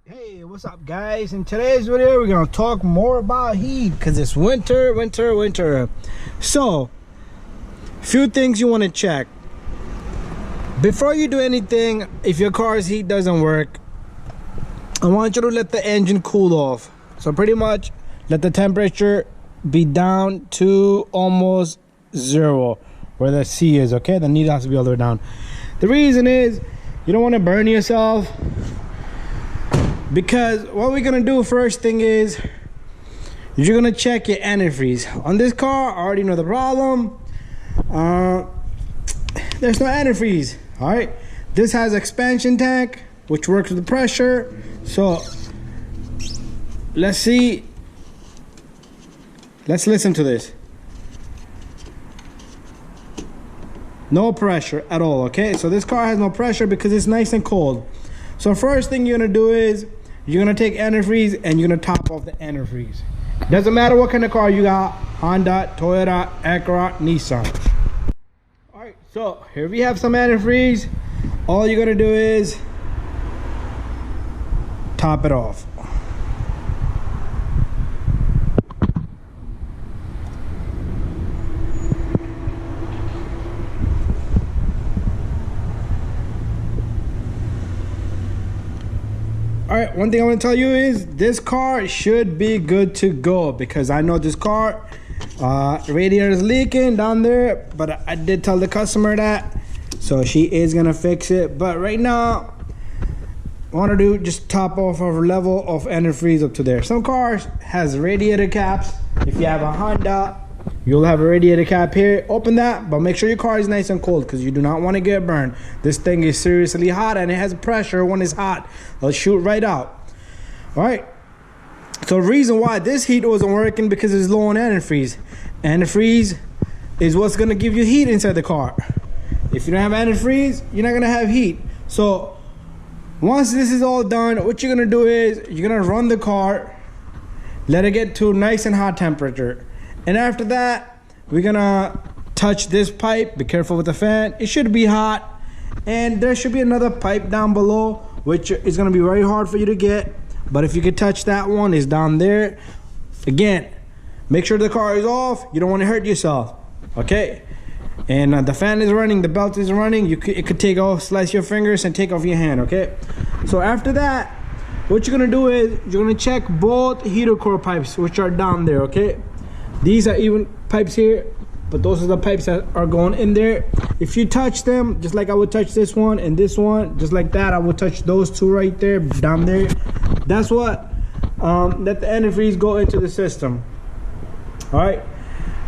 Hey, what's up guys? In today's video we're gonna talk more about heat because it's winter. So few things you want to check before you do anything. If your car's heat doesn't work, I want you to let the engine cool off. So pretty much let the temperature be down to almost zero, where the C is. Okay, the needle has to be all the way down. The reason is you don't want to burn yourself, because what we're gonna do first thing is you're gonna check your antifreeze. On this car, I already know the problem. There's no antifreeze. All right, this has expansion tank which works with the pressure. So let's see, let's listen to this. No pressure at all. Okay, so this car has no pressure because it's nice and cold. So first thing you're gonna do is you're gonna take antifreeze and you're gonna top off the antifreeze. Doesn't matter what kind of car you got: Honda, Toyota, Acura, Nissan. All right, so here we have some antifreeze. All you're gonna do is top it off. All right, one thing I want to tell you is this car should be good to go, because I know this car radiator is leaking down there, but I did tell the customer that, so she is gonna fix it. But right now I want to do just top off our level of antifreeze up to there. Some cars has radiator caps. If you have a Honda, you'll have a radiator cap here. Open that, but make sure your car is nice and cold, because you do not want to get burned. This thing is seriously hot, and it has pressure. When it's hot, it'll shoot right out. All right, so the reason why this heat wasn't working because it's low on antifreeze. Antifreeze is what's going to give you heat inside the car. If you don't have antifreeze, you're not going to have heat. So once this is all done, what you're going to do is you're going to run the car, let it get to nice and hot temperature. And after that, we're gonna touch this pipe. Be careful with the fan. It should be hot. And there should be another pipe down below, which is gonna be very hard for you to get. But if you could touch that one, it's down there. Again, make sure the car is off. You don't wanna hurt yourself, okay? And the fan is running, the belt is running. It could take off, slice your fingers and take off your hand, okay? So after that, what you're gonna do is you're gonna check both heater core pipes, which are down there, okay? These are even pipes here, but those are the pipes that are going in there. If you touch them, just like I would touch this one and this one, just like that, I would touch those two right there, down there. That's what let the antifreeze go into the system. All right,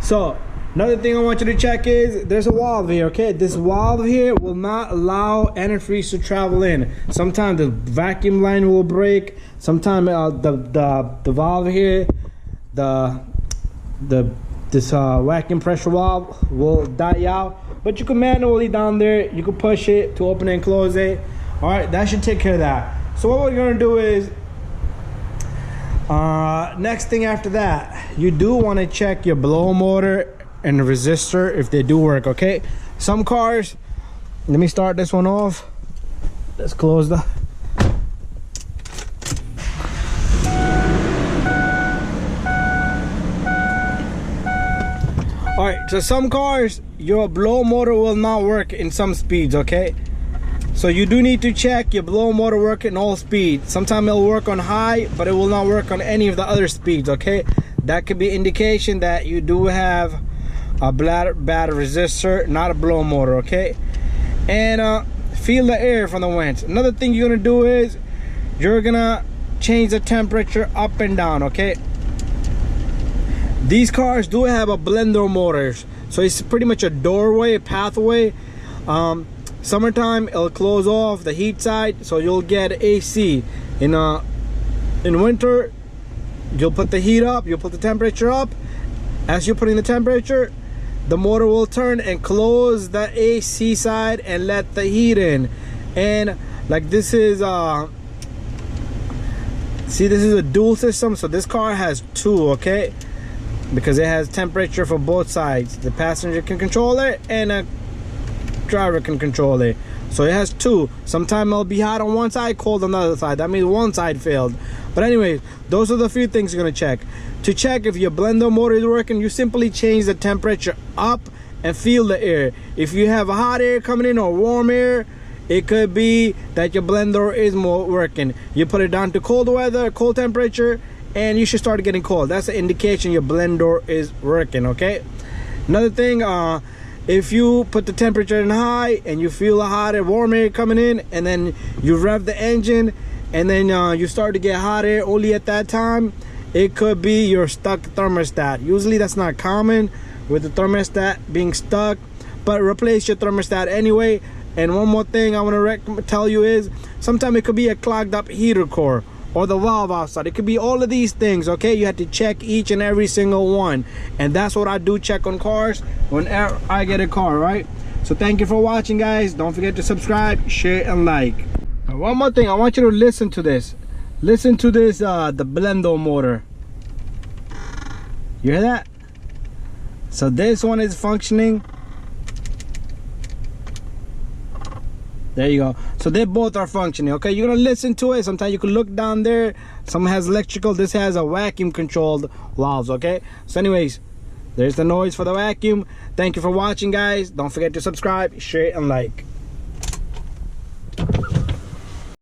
so another thing I want you to check is there's a valve here, okay? This valve here will not allow antifreeze to travel in. Sometimes the vacuum line will break. Sometimes the valve here, this vacuum pressure valve will die out, but you can manually down there, you can push it to open and close it. All right, that should take care of that. So what we're gonna do is next thing after that, you do want to check your blow motor and the resistor if they do work, okay? Some cars, let me start this one off. Let's close the all right, so some cars, your blow motor will not work in some speeds, okay? So you do need to check your blow motor work in all speeds. Sometimes it'll work on high, but it will not work on any of the other speeds, okay? That could be indication that you do have a bad resistor, not a blow motor, okay? And feel the air from the vents. Another thing you're gonna do is you're gonna change the temperature up and down, okay? These cars do have a blender motors, so it's pretty much a doorway, a pathway. Summertime, it'll close off the heat side, so you'll get AC. In winter, you'll put the heat up, you'll put the temperature up. As you're putting the temperature, the motor will turn and close the AC side and let the heat in. And like this is see, this is a dual system, so this car has two, okay? Because it has temperature for both sides. The passenger can control it and a driver can control it. So it has two. Sometimes it'll be hot on one side, cold on the other side. That means one side failed. But anyway, those are the few things you're gonna check. To check if your blender motor is working, you simply change the temperature up and feel the air. If you have a hot air coming in or warm air, it could be that your blender is more working. You put it down to cold weather, cold temperature, and you should start getting cold. That's an indication your blender is working, okay? Another thing, if you put the temperature in high and you feel a hot air, warm air coming in, and then you rev the engine, and then you start to get hot air only at that time, it could be your stuck thermostat. Usually that's not common with the thermostat being stuck, but replace your thermostat anyway. And one more thing I want to tell you is, sometimes it could be a clogged up heater core or the valve outside. It could be all of these things, okay? You have to check each and every single one, and that's what I do check on cars whenever I get a car, right? So thank you for watching, guys. Don't forget to subscribe, share, and like. And one more thing, I want you to listen to this. Listen to this, the blender motor. You hear that? So this one is functioning. There you go. So they both are functioning, okay? You're gonna listen to it. Sometimes you can look down there. Some has electrical, this has a vacuum controlled valves, okay? So anyways, there's the noise for the vacuum. Thank you for watching, guys. Don't forget to subscribe, share, and like.